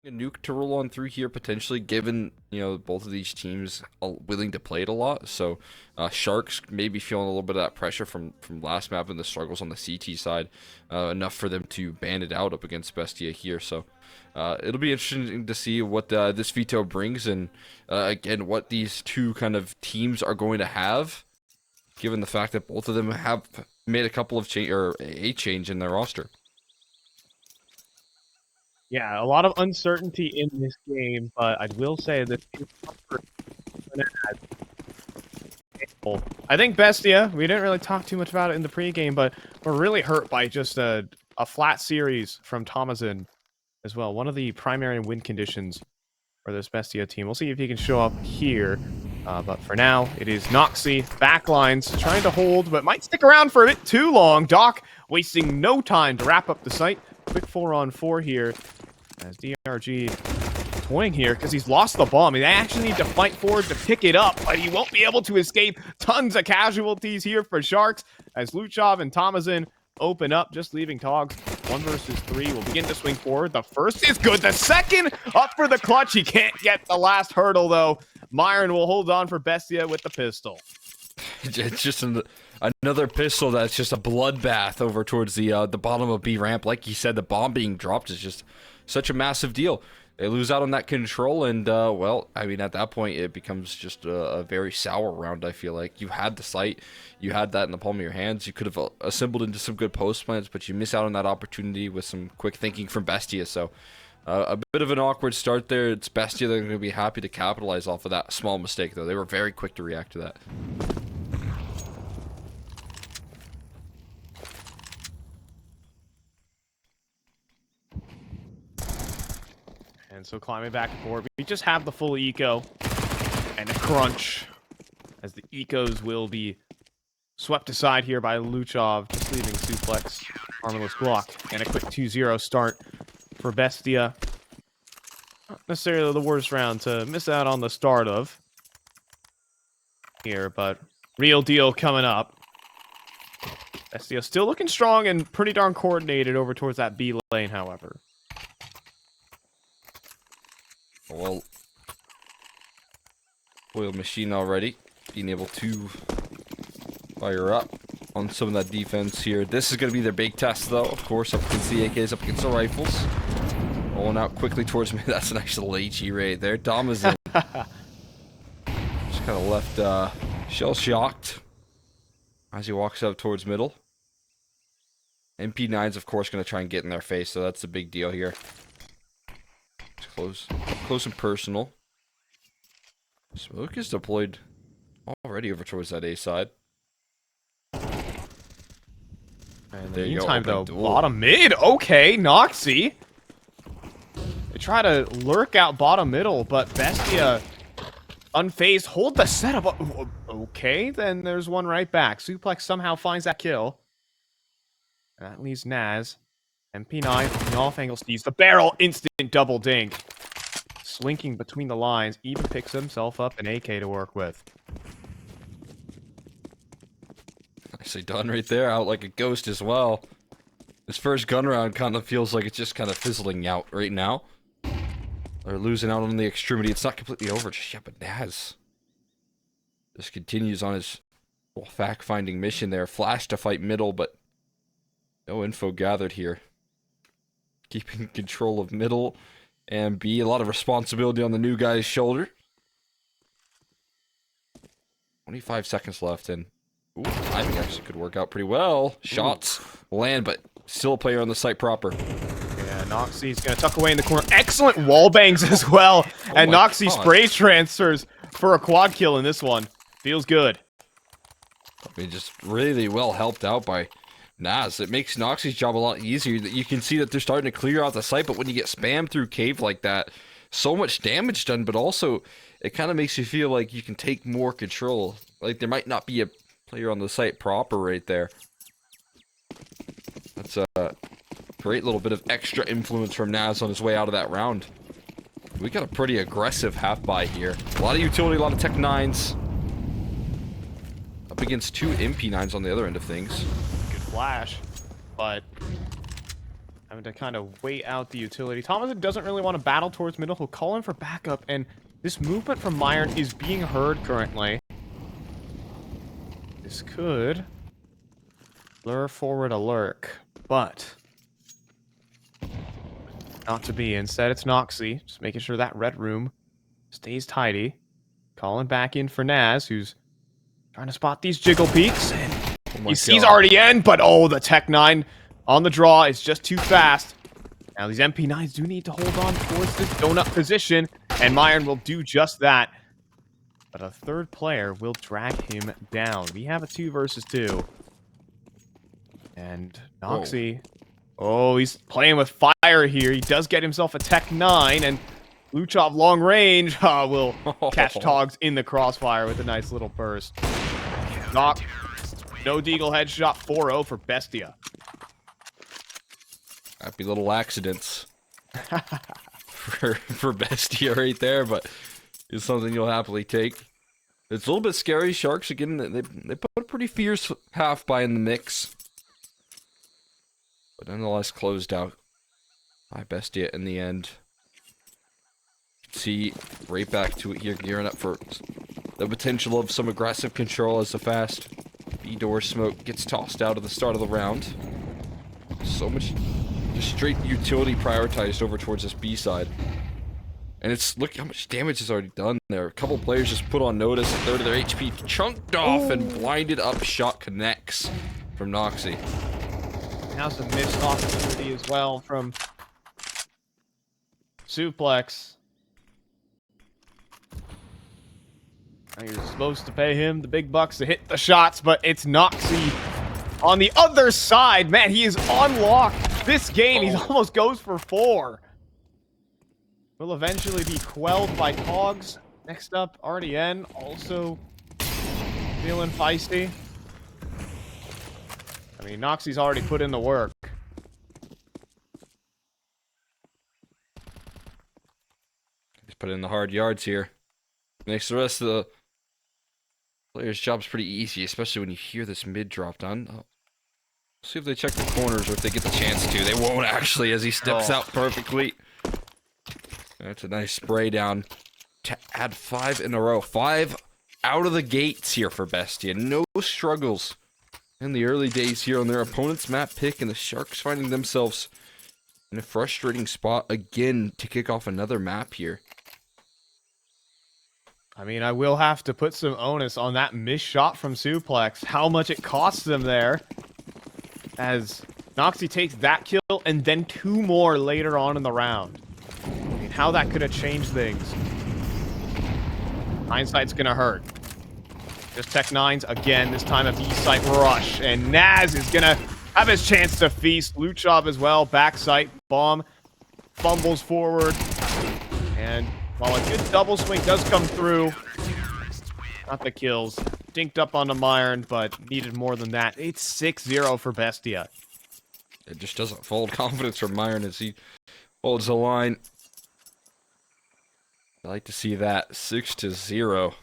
a nuke to roll on through here potentially, given both of these teams are willing to play it a lot. So Sharks maybe feeling a little bit of that pressure from last map and the struggles on the CT side, enough for them to ban it out up against BESTIA here. So it'll be interesting to see what this veto brings, and again what these two kind of teams are going to have, given the fact that both of them have made a couple of change in their roster. Yeah, a lot of uncertainty in this game, but I will say that I think BESTIA, we didn't really talk too much about it in the pregame, but we're really hurt by just a flat series from tomaszin as well. One of the primary win conditions for this BESTIA team. We'll see if he can show up here. But for now, it is Noxy, backlines, trying to hold, but might stick around for a bit too long. Doc wasting no time to wrap up the site. Quick 4-on-4 here as DRG toying here because he's lost the bomb. They actually need to fight forward to pick it up, but he won't be able to escape. Tons of casualties here for Sharks as Luchov and tomaszin open up, just leaving Togs 1 versus 3. Will begin to swing forward. The first is good. The second up for the clutch. He can't get the last hurdle, though. Myron will hold on for BESTIA with the pistol. It's just another pistol that's just a bloodbath over towards the bottom of B ramp. Like you said, the bomb being dropped is just such a massive deal. They lose out on that control, and well, I mean, at that point, it becomes just a very sour round. I feel like you had the site, you had that in the palm of your hands. You could have assembled into some good post plans, but you miss out on that opportunity with some quick thinking from BESTIA. So a bit of an awkward start there. It's BESTIA that are going to be happy to capitalize off of that small mistake, though. They were very quick to react to that. And so climbing back and forth, we just have the full eco and a crunch as the ecos will be swept aside here by Luchov, just leaving Suplex, Armorless Glock, and a quick 2-0 start for BESTIA. Not necessarily the worst round to miss out on the start of here, but real deal coming up. BESTIA still looking strong and pretty darn coordinated over towards that B lane, however. Well, oiled machine already, being able to fire up on some of that defense here. This is going to be their big test, though, of course, up against the AKs, up against the rifles. Rolling out quickly towards me. That's a nice little HE right there. tomaszin just kind of left shell-shocked as he walks up towards middle. MP9's, of course, going to try and get in their face, so that's a big deal here. Close and personal. Smoke is deployed already over towards that A side. And in the meantime, though, bottom mid. Okay, Noxy. They try to lurk out bottom middle, but BESTIA unfazed. Hold the setup. Okay, then there's one right back. Suplex somehow finds that kill. And that leaves Naz. MP9 from the off-angle sees the barrel. Instant double dink. Slinking between the lines. Even picks himself up an AK to work with. Nicely done right there. Out like a ghost as well. His first gun round kind of feels like it's just kind of fizzling out right now. They're losing out on the extremity. It's not completely over just yet, but Naz just continues on his fact-finding mission there. Flash to fight middle, but no info gathered here. Keeping control of middle and B. A lot of responsibility on the new guy's shoulder. 25 seconds left, and ooh, timing actually could work out pretty well. Shots land, but still a player on the site proper. Yeah, Noxy's gonna tuck away in the corner. Excellent wall bangs as well. And Noxy spray transfers for a quad kill in this one. Feels good. I mean, just really well helped out by Naz. It makes Noxy's job a lot easier. That you can see that they're starting to clear out the site, but when you get spammed through cave like that, so much damage done, but also it kind of makes you feel like you can take more control. Like there might not be a player on the site proper right there. That's a great little bit of extra influence from Naz on his way out of that round. We got a pretty aggressive half-buy here. A lot of utility, a lot of Tech 9s. Up against two MP9s on the other end of things. Good flash, but Having to kind of wait out the utility. Tomaszin doesn't really want to battle towards middle. He'll call in for backup, and this movement from Myron is being heard currently. This could lure forward a lurk, but not to be. Instead, it's Noxy, just making sure that red room stays tidy. Calling back in for Naz, who's trying to spot these jiggle peaks, and he sees RDN, but oh, the Tech 9 on the draw is just too fast. Now these MP9s do need to hold on towards this donut position, and Myron will do just that. But a third player will drag him down. We have a 2 versus 2. And Noxy, oh, he's playing with fire here. He does get himself a Tech 9, and Luchov long range will catch Togs in the crossfire with a nice little burst. Knock. No Deagle headshot, 4-0 for BESTIA. Happy little accidents for BESTIA right there, but it's something you'll happily take. It's a little bit scary. Sharks, again, they put a pretty fierce half by in the mix. But nonetheless closed out by BESTIA in the end. See, right back to it here, gearing up for the potential of some aggressive control as the fast B-door smoke gets tossed out at the start of the round. So much just straight utility prioritized over towards this B side. And it's, look how much damage is already done there. A couple players just put on notice, a third of their HP chunked off, and blinded up shot connects from Noxy. Now some missed opportunity as well from Suplex. Now you're supposed to pay him the big bucks to hit the shots, but it's Noxy on the other side. Man, he is on lock this game. He almost goes for 4. Will eventually be quelled by Togs. Next up, RDN, also feeling feisty. I mean, Noxy's already put in the work. He's put in the hard yards here. Makes the rest of the players' jobs pretty easy, especially when you hear this mid drop done. Oh. See if they check the corners or if they get the chance to. They won't actually, as he steps out perfectly. That's a nice spray down to add 5 in a row. 5 out of the gates here for BESTIA. No struggles in the early days here on their opponent's map pick, and the Sharks finding themselves in a frustrating spot again to kick off another map here. I mean, I will have to put some onus on that missed shot from Suplex. How much it costs them there. As Noxy takes that kill and then 2 more later on in the round. I mean, how that could have changed things. Hindsight's gonna hurt. Just Tech 9s again, this time a B-site rush. And Naz is gonna have his chance to feast. Luchov as well, backside bomb. Fumbles forward. And while a good double swing does come through, not the kills. Dinked up onto Myron, but needed more than that. It's 6-0 for BESTIA. It just doesn't fold confidence from Myron as he holds the line. I like to see that 6-0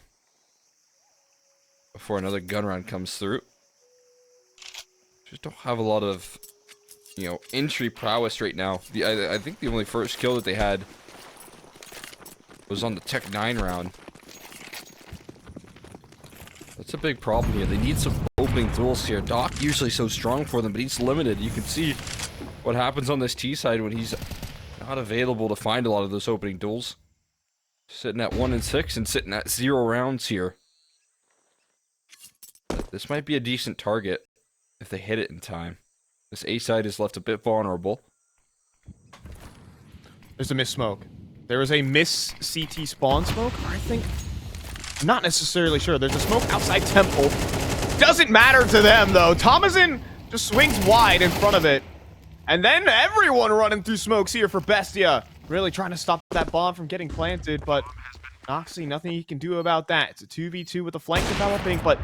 before another gun round comes through. Just don't have a lot of, you know, entry prowess right now. I think the only first kill that they had was on the Tech 9 round. That's a big problem here. They need some opening duels here. Doc usually so strong for them, but he's limited. You can see what happens on this T side when he's not available to find a lot of those opening duels. Sitting at 1-6 and sitting at 0 rounds here. But this might be a decent target if they hit it in time. This A side is left a bit vulnerable. There's a miss smoke. There is a miss CT spawn smoke, I think. I'm not necessarily sure. There's a smoke outside Temple. Doesn't matter to them, though. Tomaszin just swings wide in front of it. And then everyone running through smokes here for BESTIA. Really trying to stop that bomb from getting planted, but Noxy, nothing he can do about that. It's a 2v2 with a flank developing, but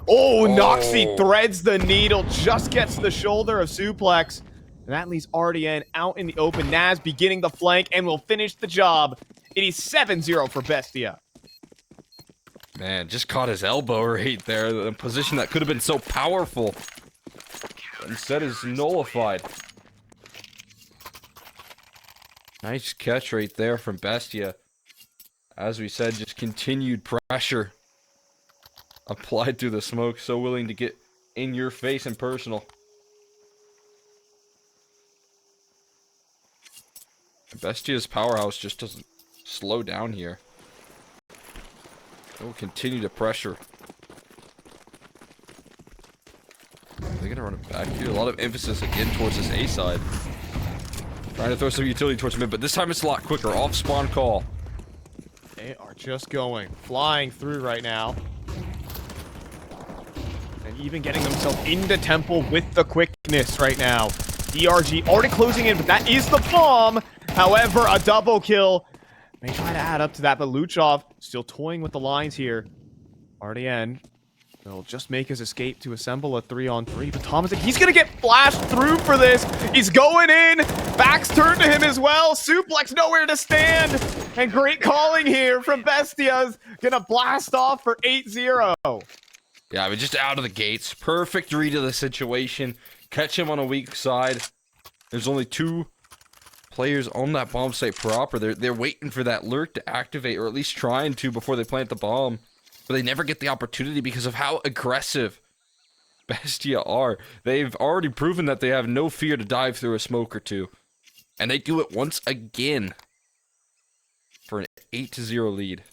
Noxy threads the needle, just gets the shoulder of Suplex. And that leaves RDN out in the open. Naz beginning the flank and will finish the job. It is 7-0 for BESTIA. Man, just caught his elbow right there. The position that could have been so powerful. Instead is nullified. Nice catch right there from BESTIA. As we said, just continued pressure applied through the smoke. So willing to get in your face and personal. BESTIA's powerhouse just doesn't slow down here. They will continue to pressure. They're gonna run it back here. A lot of emphasis again towards this A side. Trying to throw some utility towards mid, but this time it's a lot quicker. Off spawn call. They are just flying through right now. And even getting themselves into temple with the quickness right now. DRG already closing in, but that is the bomb. However, a double kill may try to add up to that, but Luchov still toying with the lines here. RDN will just make his escape to assemble a 3-on-3, but Thomas, he's gonna get flashed through for this. He's going in. Back's turned to him as well. Suplex nowhere to stand. And great calling here from BESTIA's gonna blast off for 8-0. Yeah, I mean, just out of the gates. Perfect read of the situation. Catch him on a weak side. There's only 2 players on that bomb site proper. They're waiting for that lurk to activate, or at least trying to before they plant the bomb. But they never get the opportunity because of how aggressive BESTIA are. They've already proven that they have no fear to dive through a smoke or two. And they do it once again for an 8-0 lead.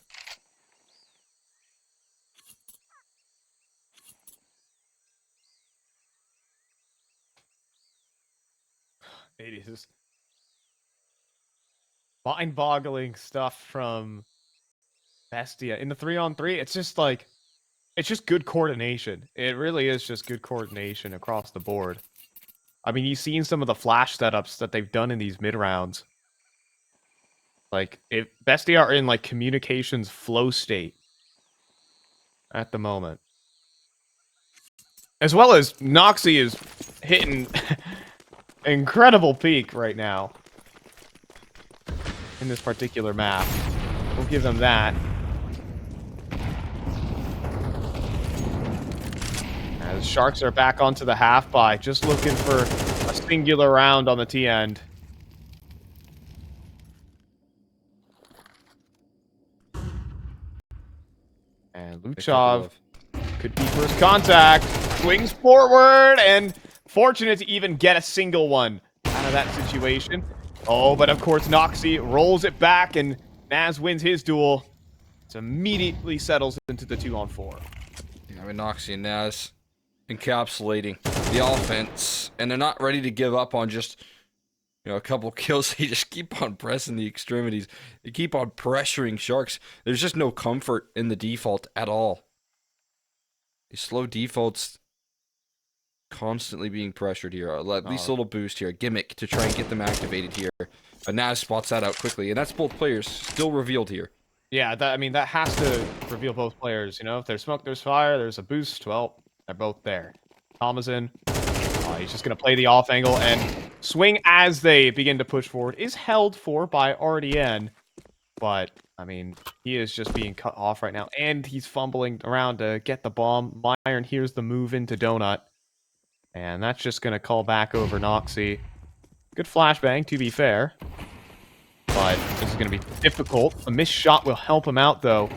It is mind-boggling stuff from BESTIA. In the 3-on-3, it's just like, it's just good coordination. It really is just good coordination across the board. I mean, you've seen some of the flash setups that they've done in these mid-rounds. Like, if BESTIA are in, like, communications flow state at the moment. As well as Noxy is hitting incredible peak right now in this particular map. We'll give them that. As Sharks are back onto the half by, just looking for a singular round on the T end. And Luchov could be first contact. Swings forward and fortunate to even get a single one out of that situation. Oh, but of course Noxy rolls it back and Naz wins his duel. It immediately settles into the 2-on-4. Yeah, I mean, Noxy and Naz encapsulating the offense, and they're not ready to give up on just, you know, a couple kills. They just keep on pressing the extremities. They keep on pressuring Sharks. There's just no comfort in the default at all. These slow defaults constantly being pressured here. At least a little boost here, a gimmick to try and get them activated here. But Naz spots that out quickly, and that's both players still revealed here. Yeah, I mean, that has to reveal both players. You know, if there's smoke, there's fire, there's a boost. Well, they're both there. Tomaszin, he's just going to play the off angle and swing as they begin to push forward. Is held for by RDN, but, I mean, he is just being cut off right now, and he's fumbling around to get the bomb. Myron hears the move into Donut, and that's just going to call back over Noxy. Good flashbang, to be fair, but this is going to be difficult. A missed shot will help him out, though,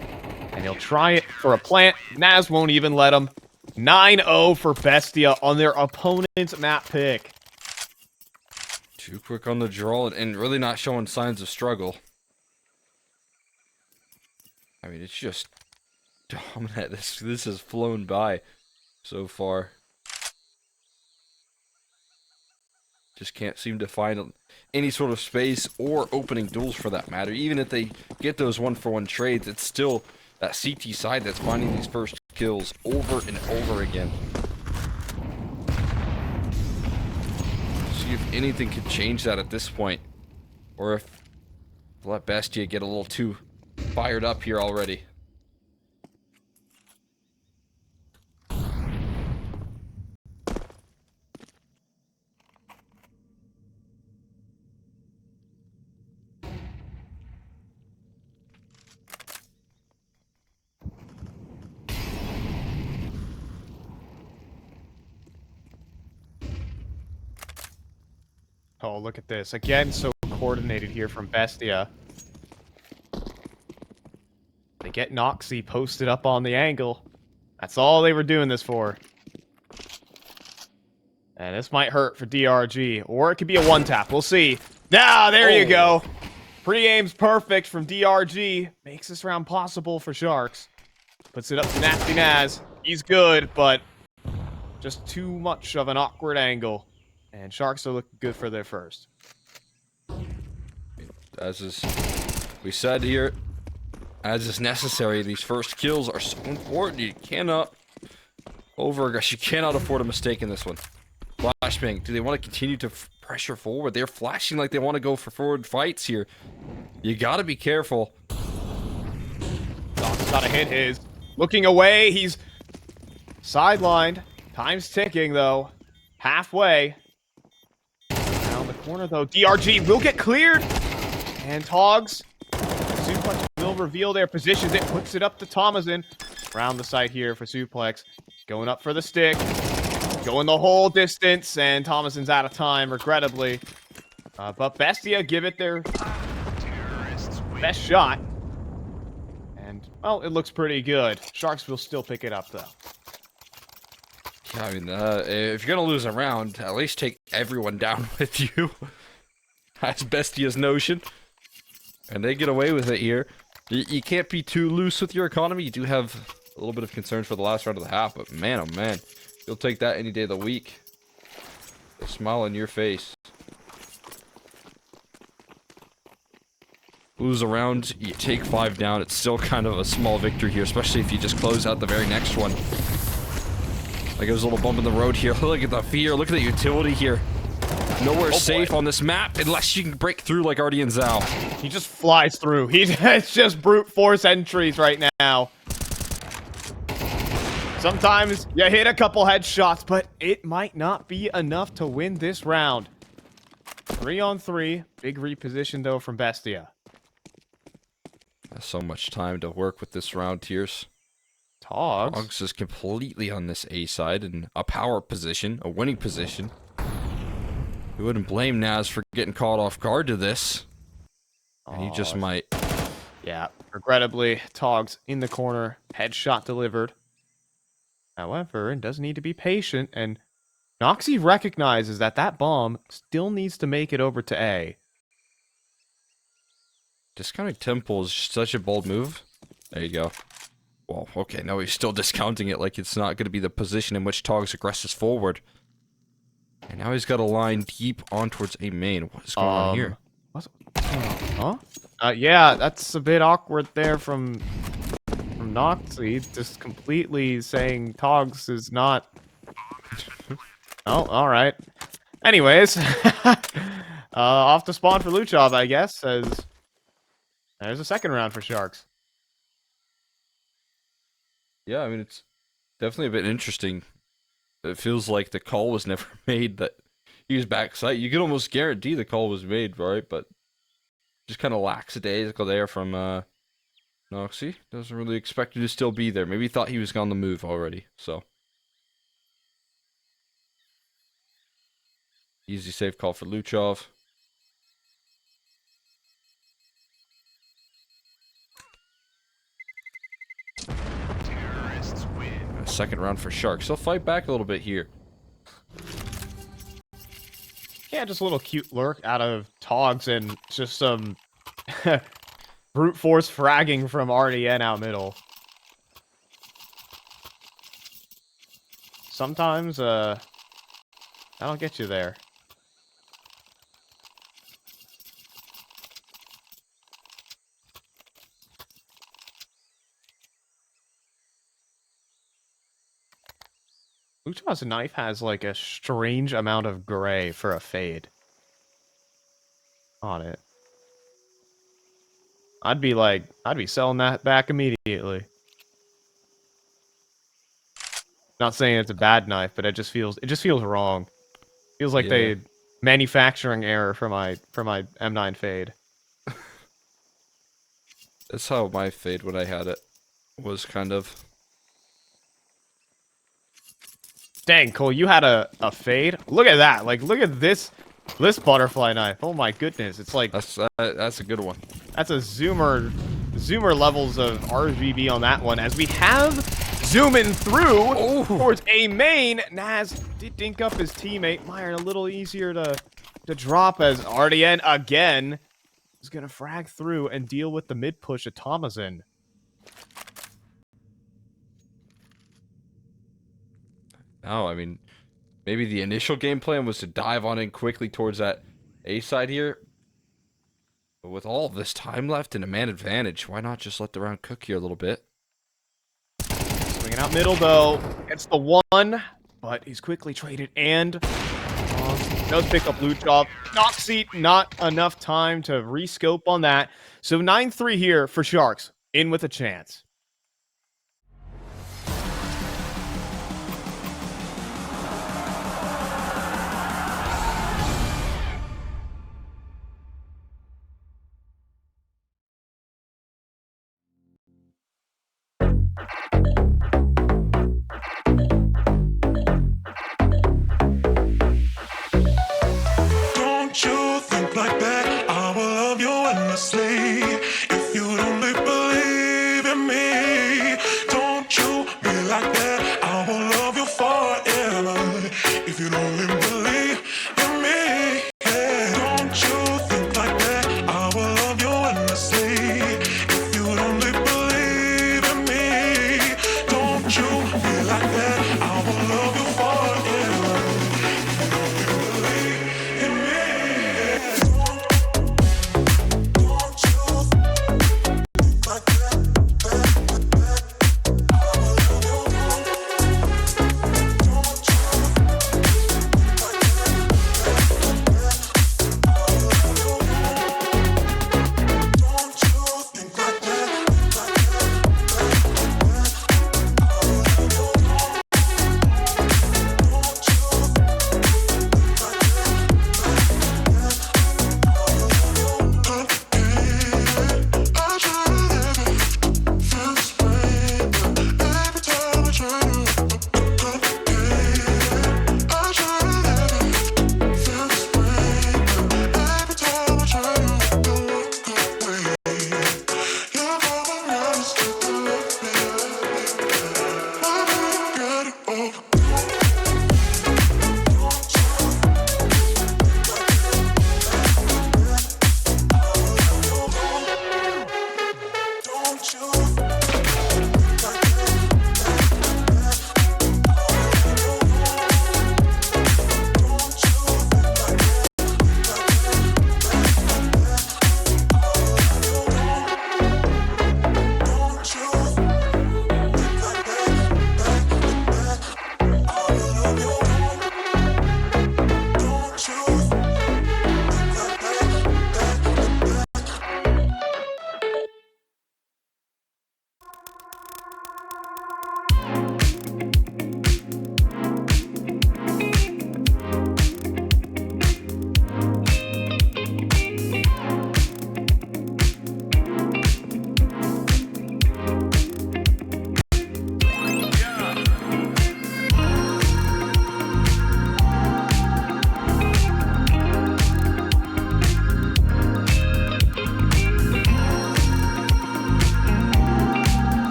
and he'll try it for a plant. Naz won't even let him. 9-0 for BESTIA on their opponent's map pick. Too quick on the draw and really not showing signs of struggle. I mean, it's just dominant. This has flown by so far. Just can't seem to find any sort of space or opening duels for that matter. Even if they get those 1-for-1 trades, it's still that CT side that's finding these first kills over and over again. See if anything could change that at this point. Or if let BESTIA get a little too fired up here already. Oh, look at this. Again, so coordinated here from BESTIA. They get Noxy posted up on the angle. That's all they were doing this for. And this might hurt for DRG, or it could be a one-tap. We'll see. Now, there you go. Pre-aim's perfect from DRG. Makes this round possible for Sharks. Puts it up to Nasty Naz. He's good, but just too much of an awkward angle. And Sharks are looking good for their first. As is, we said here, as is necessary, these first kills are so important. You cannot you cannot afford a mistake in this one. Flashbang, do they want to continue to pressure forward? They're flashing like they want to go for forward fights here. You gotta be careful. Doc's gotta hit his. Looking away, he's sidelined. Time's ticking, though. Halfway. Down the corner, though. DRG will get cleared. And Togs. Suplex will reveal their positions. It puts it up to tomaszin. Around the site here for Suplex. Going up for the stick. Going the whole distance. And tomaszin's out of time, regrettably. But BESTIA give it their best shot. And, well, it looks pretty good. Sharks will still pick it up, though. I mean, if you're gonna lose a round, at least take everyone down with you. That's BESTIA's notion. And they get away with it here. You can't be too loose with your economy. You do have a little bit of concerns for the last round of the half, but man, oh man. You'll take that any day of the week. A smile on your face. Lose a round, you take 5 down. It's still kind of a small victory here, especially if you just close out the very next one. Like it was a little bump in the road here. Look at the fear. Look at the utility here. Nowhere safe on this map unless you can break through like rdnzao. He just flies through. It's just brute force entries right now. Sometimes you hit a couple headshots, but it might not be enough to win this round. 3-on-3. Big reposition, though, from BESTIA. So much time to work with this round, Tears. Togs is completely on this A side in a power position, a winning position. We wouldn't blame Naz for getting caught off guard to this. And he just might. Yeah, regrettably, Togs in the corner, headshot delivered. However, it does need to be patient, and Noxy recognizes that that bomb still needs to make it over to A. Discounting Temple is such a bold move. There you go. Well, okay, now he's still discounting it like it's not going to be the position in which Togs aggresses forward. And now he's got a line deep on towards A main. What is going on here? Huh? Yeah, that's a bit awkward there from Noxy. Just completely saying Togs is not... Oh, alright. Anyways. Off to spawn for Luchov, I guess, as there's a second round for Sharks. Yeah, I mean, it's definitely a bit interesting. It feels like the call was never made that he was backside. You can almost guarantee the call was made, right? But just kind of lackadaisical there from Noxy. Doesn't really expect you to still be there. Maybe he thought he was on the move already, so. Easy safe call for Luchov. Second round for Sharks. They'll fight back a little bit here. Yeah, just a little cute lurk out of Togs and just some brute force fragging from RDN out middle. Sometimes, that'll get you there. Luchav's knife has like a strange amount of gray for a fade on it. I'd be selling that back immediately. Not saying it's a bad knife, but it just feels wrong. Feels like they manufacturing error for my M9 fade. That's how my fade when I had it was kind of. Dang, Cole, you had a fade? Look at that. Like, look at this This butterfly knife, oh my goodness, it's like That's a good one. that's a zoomer levels of RGB on that one. As we have zooming through towards A main, Naz did dink up his teammate. Meyer a little easier to drop as RDN again is gonna frag through and deal with the mid push of tomaszin. No, I mean, maybe the initial game plan was to dive on in quickly towards that A side here. But with all this time left and a man advantage, why not just let the round cook here a little bit? Swinging out middle though, gets the one, but he's quickly traded and does pick up loot job. Noxy, not enough time to rescope on that. So 9-3 here for Sharks, in with a chance. Don't you think like that? I will love you endlessly. If you only believe in me, don't you be like that? I will love you forever. If you only believe in me, yeah. Don't you think like that? I will love you endlessly. If you only believe in me, don't you be like that? I will love you forever. If you only believe in me.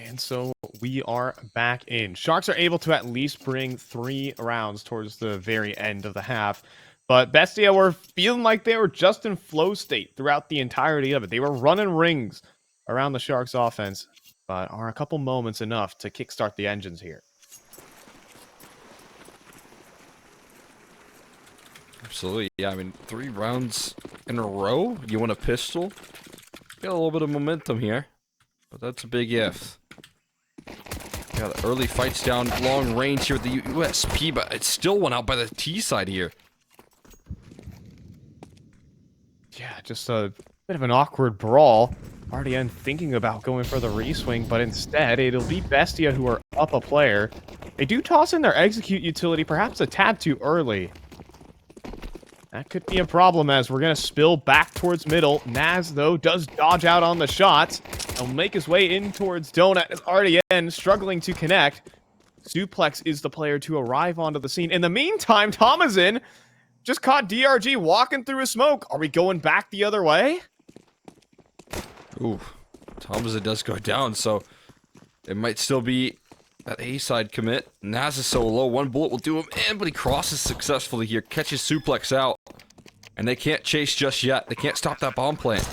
And so we are back in. Sharks are able to at least bring 3 rounds towards the very end of the half. But BESTIA were feeling like they were just in flow state throughout the entirety of it. They were running rings around the Sharks offense, but are a couple moments enough to kickstart the engines here. Absolutely. Yeah, I mean, 3 rounds in a row? You want a pistol? Got a little bit of momentum here, but that's a big if. Got early fights down long range here with the USP, but it still went out by the T side here. Yeah, just a bit of an awkward brawl. RDN thinking about going for the reswing, but instead it'll be BESTIA who are up a player. They do toss in their execute utility, perhaps a tad too early. That could be a problem as we're going to spill back towards middle. Naz, though, does dodge out on the shots. He'll make his way in towards Donut. It's RDN struggling to connect. Suplex is the player to arrive onto the scene. In the meantime, tomaszin just caught DRG walking through a smoke. Are we going back the other way? Ooh, tomaszin does go down, so it might still be that A-side commit. Naz is so low, one bullet will do him in, but he crosses successfully here, catches Suplex out. And they can't chase just yet. They can't stop that bomb plant.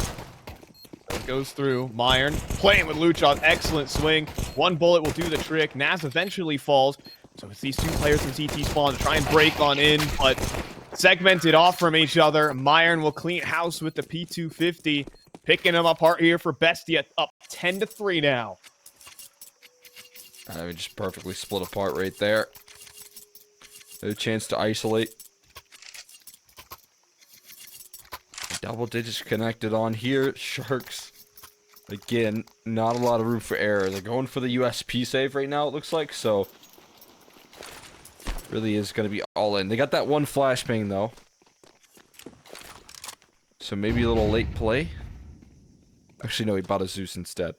It goes through. Myron playing with Luchon. Excellent swing. One bullet will do the trick. Naz eventually falls. So it's these two players in CT spawn to try and break on in, but segmented off from each other. Myron will clean house with the P250. Picking them apart here for BESTIA. Up 10-3 now. We just perfectly split apart right there. No chance to isolate. Double digits connected on here. Sharks, again, not a lot of room for error. They're going for the USP save right now, it looks like, so really is going to be all in. They got that one flashbang, though. So maybe a little late play. Actually, no, he bought a Zeus instead.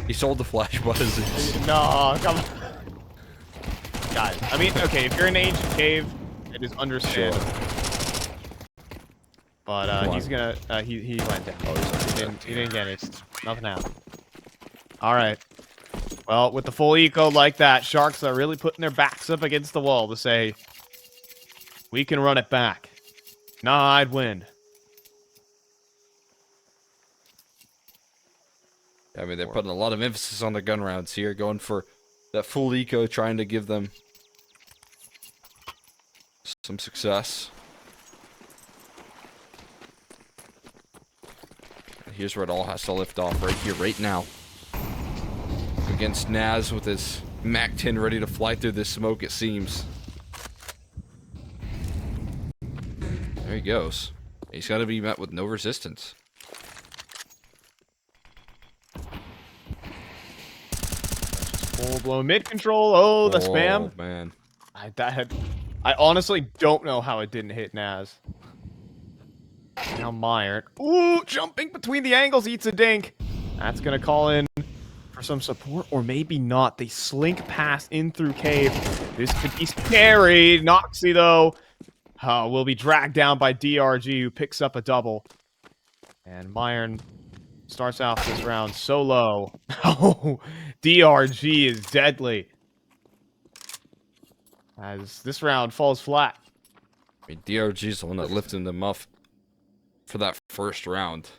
He sold the flash, bought a Zeus. No, come on. Guys, I mean, okay, if you're in Ancient Cave, it is understandable. Sure. But he's gonna he went down. Oh, he didn't get it. Nothing happened. Alright. Well, with the full eco like that, Sharks are really putting their backs up against the wall to say, we can run it back. Nah, I'd win. I mean, they're putting a lot of emphasis on the gun rounds here, going for that full eco, trying to give them some success. Here's where it all has to lift off, right here, right now. Against Naz with his MAC-10 ready to fly through this smoke, it seems. There he goes. He's got to be met with no resistance. Full-blown mid-control. Oh, the spam. Oh, man. I honestly don't know how it didn't hit Naz. Now Meyer. Ooh, jumping between the angles, eats a dink. That's going to call in for some support, or maybe not. They slink past in through cave. This could be scary. Noxy, though, will be dragged down by DRG, who picks up a double. And Myron starts off this round so low. Oh, DRG is deadly. As this round falls flat. I mean, DRG's the one that lifted them up for that first round.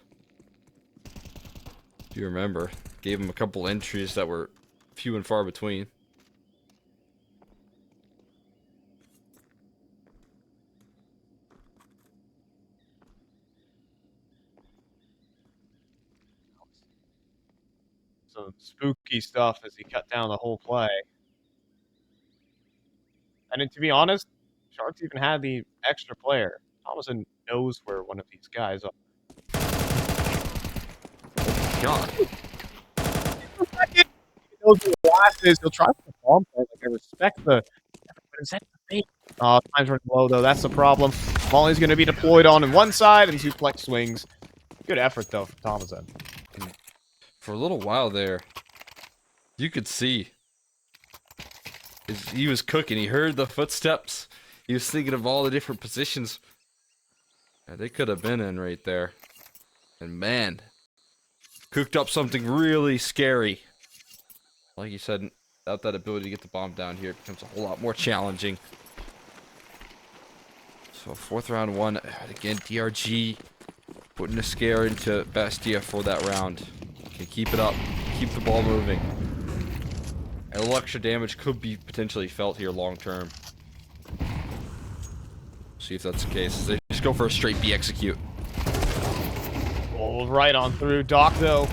Do you remember? Gave him a couple entries that were few and far between. Some spooky stuff as he cut down the whole play. And to be honest, Sharks even had the extra player. tomaszin knows where one of these guys are. God. He knows who the last is. He'll try for the bomb play. Like, I respect the... But is that the thing? Oh, time's running low, though. That's the problem. Molly's going to be deployed on one side, and Suplex swings. Good effort, though, from tomaszin. For a little while there, you could see he was cooking. He heard the footsteps. He was thinking of all the different positions. Yeah, they could have been in right there. And man, cooked up something really scary. Like you said, without that ability to get the bomb down here, it becomes a whole lot more challenging. So fourth round one. Again, DRG putting a scare into BESTIA for that round. Can keep it up. Keep the ball moving. A little extra damage could be potentially felt here long term. See if that's the case. They just go for a straight B execute. Oh, right on through. Doc, though,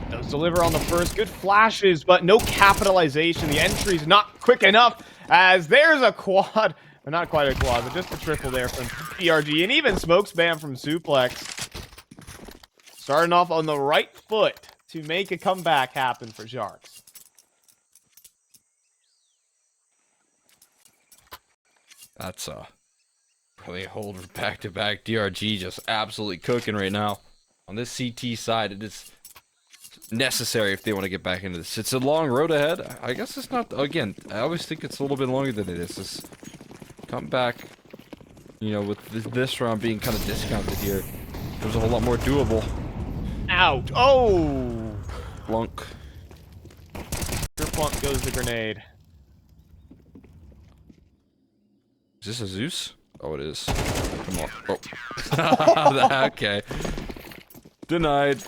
does deliver on the first. Good flashes, but no capitalization. The entry's not quick enough, as there's a quad. Or not quite a quad, but just a triple there from DRG. And even smoke spam from Suplex. Starting off on the right foot to make a comeback happen for Sharks. That's They hold back to back. DRG just absolutely cooking right now. On this CT side, it is necessary if they want to get back into this. It's a long road ahead. I guess it's not, again, I always think it's a little bit longer than it is. Just come back, you know, with this round being kind of discounted here. There's a whole lot more doable. Out. Oh! Blunk. Plunk goes the grenade. Is this a Zeus? Oh, it is. Come on. Oh. Okay. Denied.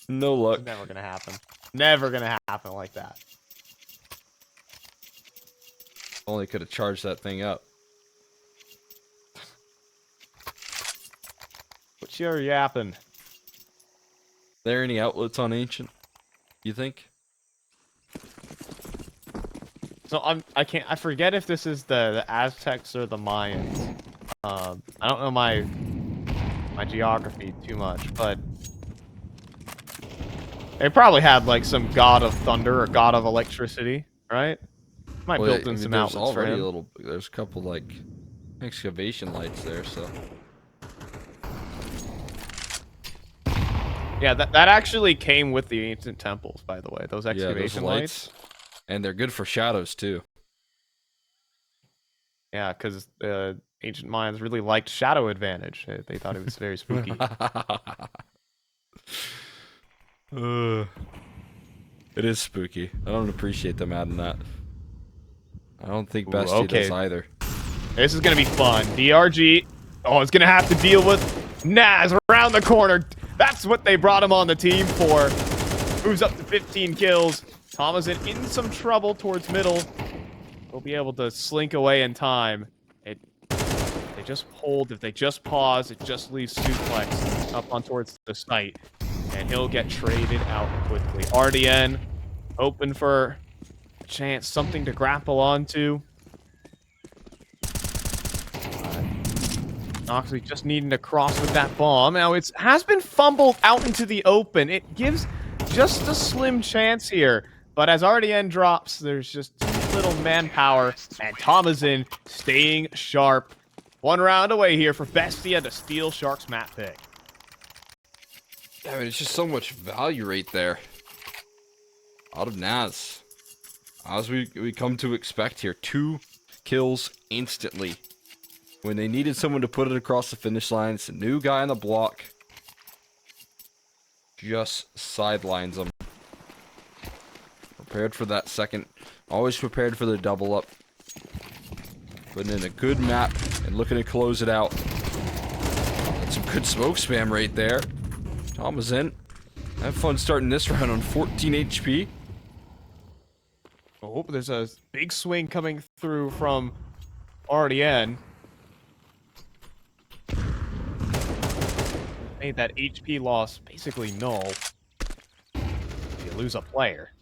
No luck. Never gonna happen. Never gonna happen like that. Only could have charged that thing up. What you're yapping? There any outlets on Ancient? You think? So I forget if this is the Aztecs or the Mayans. I don't know my geography too much, but they probably had like some god of thunder or god of electricity, right? Might Well, build in I mean, some there's outlets for already him. there's a couple like excavation lights there, so Yeah, that actually came with the ancient temples, by the way. Those yeah, those excavation lights. and they're good for shadows too. Yeah, because the ancient Mayans really liked shadow advantage. They thought it was very spooky. It is spooky. I don't appreciate them adding that. I don't think BESTIA okay. does either. This is gonna be fun. DRG. Oh, it's gonna have to deal with Naz around the corner. That's what they brought him on the team for. Moves up to 15 kills. tomaszin in some trouble towards middle. Will be able to slink away in time. They just hold. If they just pause, it just leaves Suplex up on towards the site, and he'll get traded out quickly. RDN open for a chance, something to grapple onto. Noxley just needing to cross with that bomb. Now it has been fumbled out into the open. It gives just a slim chance here. But as RDN drops, there's just too little manpower. And tomaszin staying sharp. One round away here for BESTIA to steal Shark's map pick. I mean, it's just so much value right there. Out of Naz. As we come to expect here. 2 kills instantly. When they needed someone to put it across the finish line, it's a new guy on the block. Just sidelines them. Prepared for that second. Always prepared for the double up. Putting in a good map and looking to close it out. That's some good smoke spam right there. tomaszin. Have fun starting this round on 14 HP. Oh, there's a big swing coming through from RDN. Made that HP loss basically null. You lose a player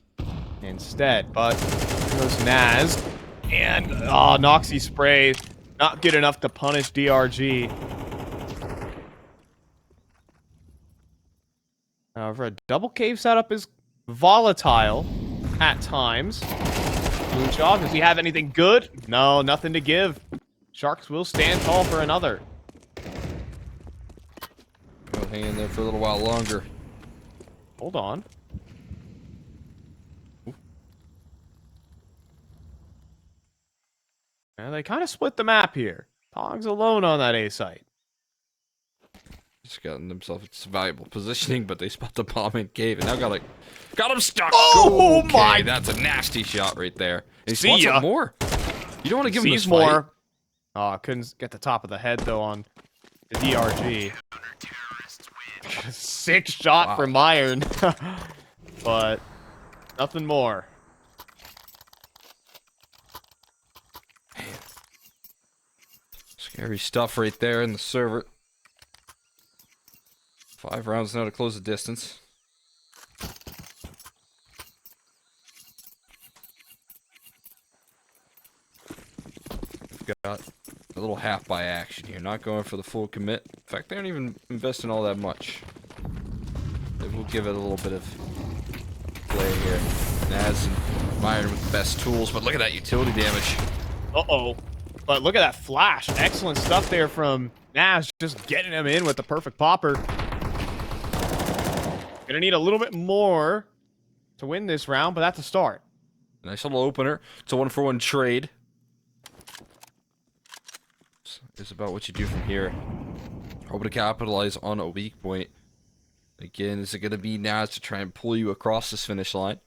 instead, but there goes Naz. And, Noxy spray. Not good enough to punish DRG. However, a double cave setup is volatile at times. Blue does he have anything good? No, nothing to give. Sharks will stand tall for another. We'll hang in there for a little while longer. Hold on. And they kind of split the map here. Pog's alone on that A site. Just gotten themselves some valuable positioning, but they spot the bomb in cave, and now got him stuck. Oh okay, my! That's a nasty shot right there. And he See spots ya. up more. You don't want to give him Sees this fight. more. Oh, couldn't get the top of the head though on the DRG. Sick shot from Iron, but nothing more. Scary stuff right there in the server. 5 rounds now to close the distance. We've got a little half by action here, not going for the full commit. In fact, they aren't even investing all that much. They will give it a little bit of play here. Naz and Myron with the best tools, but look at that utility damage. Uh-oh. But look at that flash. Excellent stuff there from Naz, just getting him in with the perfect popper. Gonna need a little bit more to win this round, but that's a start. Nice little opener. It's a 1-for-1 trade. It's about what you do from here. Hoping to capitalize on a weak point. Again, is it going to be Naz to try and pull you across this finish line?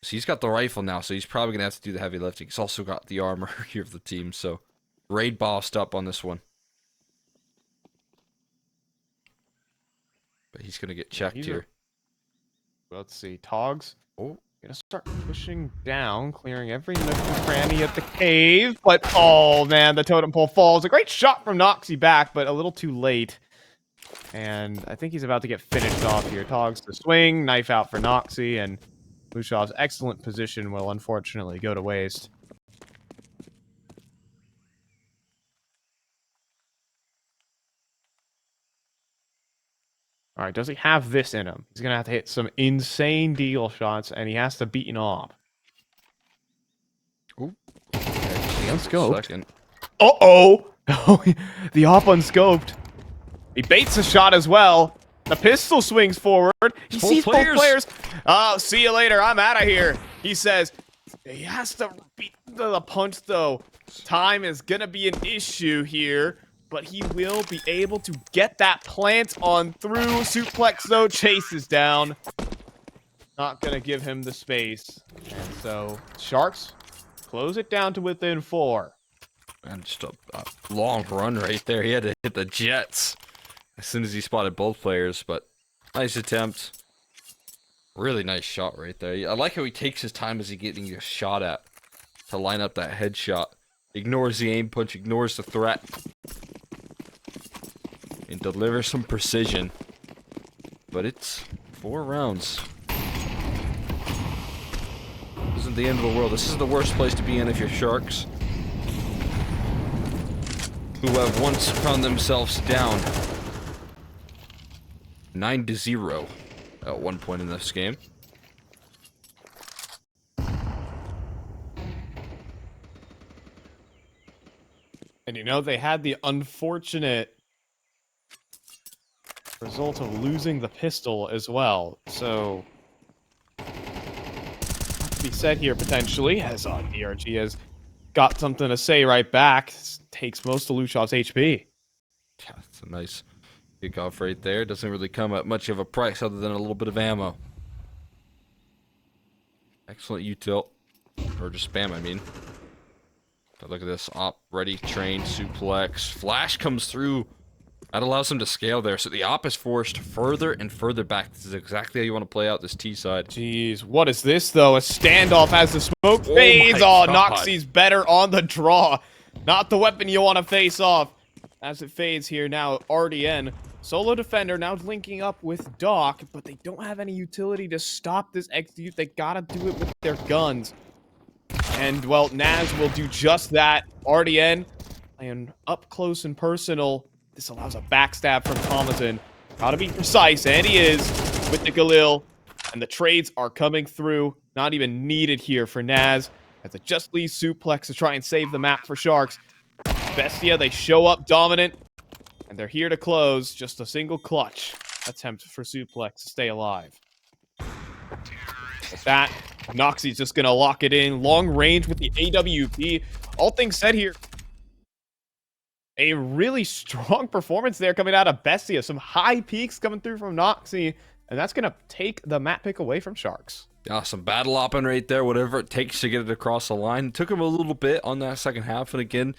So he's got the rifle now, so he's probably going to have to do the heavy lifting. He's also got the armor here of the team, so raid bossed up on this one. But he's going to get checked here. Let's see. Togs. Oh. Gonna start pushing down, clearing every nook and cranny at the cave. But, oh, man, the totem pole falls. A great shot from Noxy back, but a little too late. And I think he's about to get finished off here. Togs to swing, knife out for Noxy, and Lushaw's excellent position will unfortunately go to waste. All right, does he have this in him? He's going to have to hit some insane deal shots, and he has to beat an op. Ooh. Unscoped. Uh-oh! The op unscoped. He baits a shot as well. The pistol swings forward. He sees both players. Oh, see you later. I'm out of here. He says he has to beat the punch, though. Time is going to be an issue here. But he will be able to get that plant on through. Suplex, though, chases down. Not going to give him the space. And so, Sharks close it down to within 4. And just a long run right there. He had to hit the jets as soon as he spotted both players. But nice attempt. Really nice shot right there. I like how he takes his time as he's getting a shot at to line up that headshot. Ignores the aim punch, ignores the threat. And deliver some precision. But it's 4 rounds. This isn't the end of the world. This is the worst place to be in if you're Sharks, who have once found themselves down 9-0 at one point in this game. And you know, they had the unfortunate result of losing the pistol as well. So, not to be said here potentially, as DRG has got something to say right back. Takes most of Lushaw's HP. Yeah, it's a nice kickoff right there. Doesn't really come at much of a price other than a little bit of ammo. Excellent util. Or just spam, I mean. But look at this. Op, ready, train, suplex. Flash comes through. That allows him to scale there. So the op is forced further and further back. This is exactly how you want to play out this T side. Jeez, what is this, though? A standoff as the smoke fades. Oh, Noxy's better on the draw. Not the weapon you want to face off. As it fades here now, RDN. Solo defender now linking up with Doc, but they don't have any utility to stop this execute. They gotta do it with their guns. And, well, Naz will do just that. RDN, and up close and personal. This allows a backstab from tomaszin. Gotta be precise, and he is with the Galil. And the trades are coming through. Not even needed here for Naz. As it just leaves suplex to try and save the map for Sharks. BESTIA, they show up dominant. And they're here to close. Just a single clutch attempt for suplex to stay alive. With that, Noxy's just gonna lock it in. Long range with the AWP. All things said here. A really strong performance there coming out of BESTIA. Some high peaks coming through from Noxy. And that's going to take the map pick away from Sharks. Yeah, some battle opping right there. Whatever it takes to get it across the line. It took him a little bit on that second half. And again,